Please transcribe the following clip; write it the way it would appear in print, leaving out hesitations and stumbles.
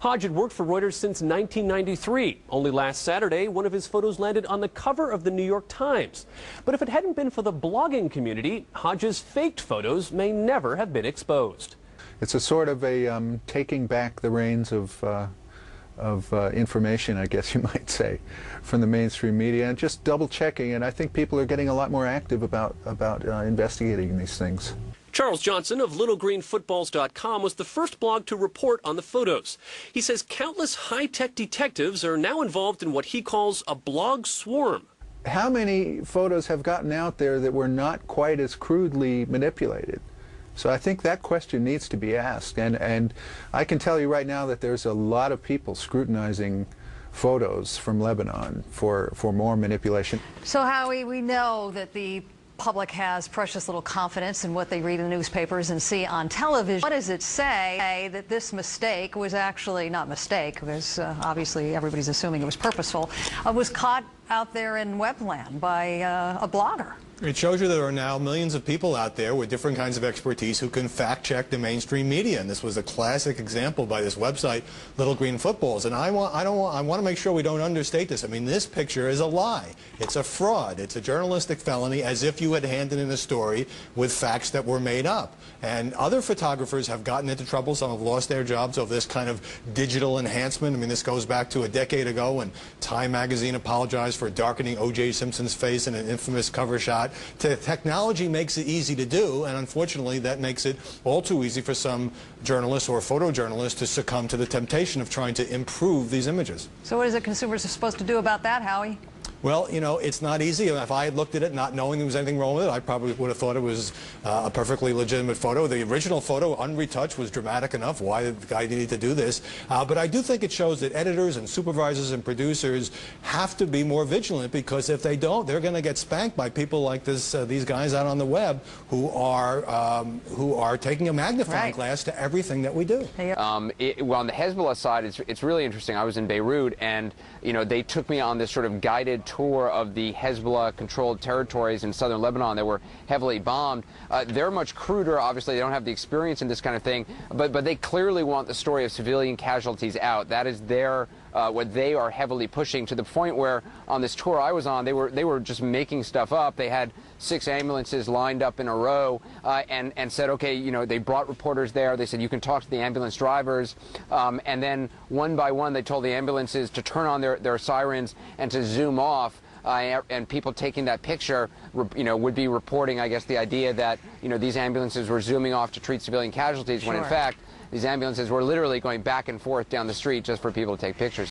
Hodge had worked for Reuters since 1993. Only last Saturday, one of his photos landed on the cover of the New York Times. But if it hadn't been for the blogging community, Hodge's faked photos may never have been exposed. It's a sort of a taking back the reins of information, I guess you might say, from the mainstream media, and just double checking. And I think people are getting a lot more active about investigating these things. Charles Johnson of LittleGreenFootballs.com was the first blog to report on the photos. He says countless high-tech detectives are now involved in what he calls a blog swarm. How many photos have gotten out there that were not quite as crudely manipulated? So I think that question needs to be asked, and I can tell you right now that there's a lot of people scrutinizing photos from Lebanon for more manipulation. So Howie, we know that the public has precious little confidence in what they read in the newspapers and see on television. What does it say that this mistake was actually not mistake, because obviously everybody's assuming it was purposeful, was caught out there in webland by a blogger? It shows you there are now millions of people out there with different kinds of expertise who can fact-check the mainstream media, and this was a classic example by this website, Little Green Footballs. And I want to make sure we don't understate this. I mean, this picture is a lie. It's a fraud. It's a journalistic felony, as if you had handed in a story with facts that were made up. And other photographers have gotten into trouble. Some have lost their jobs over this kind of digital enhancement. I mean, this goes back to a decade ago when Time magazine apologized for darkening O.J. Simpson's face in an infamous cover shot. Technology makes it easy to do, and unfortunately that makes it all too easy for some journalists or photojournalists to succumb to the temptation of trying to improve these images. So what is it consumers are supposed to do about that, Howie? Well, you know, it's not easy. If I had looked at it not knowing there was anything wrong with it, I probably would have thought it was a perfectly legitimate photo. The original photo, unretouched, was dramatic enough. Why did the guy need to do this? But I do think it shows that editors and supervisors and producers have to be more vigilant, because if they don't, they're going to get spanked by people like this, these guys out on the web who are taking a magnifying glass to everything that we do. Well, on the Hezbollah side, it's really interesting. I was in Beirut, and you know, they took me on this sort of guided tour of the Hezbollah-controlled territories in southern Lebanon that were heavily bombed. They're much cruder. Obviously, they don't have the experience in this kind of thing, but they clearly want the story of civilian casualties out. That is their what they are heavily pushing, to the point where on this tour I was on, they were just making stuff up. They had 6 ambulances lined up in a row and said, okay, you know, they brought reporters there. They said, you can talk to the ambulance drivers. And then one by one, they told the ambulances to turn on their sirens and to zoom off. And people taking that picture, you know, would be reporting, I guess, the idea that, you know, these ambulances were zooming off to treat civilian casualties, when in fact, these ambulances were literally going back and forth down the street just for people to take pictures.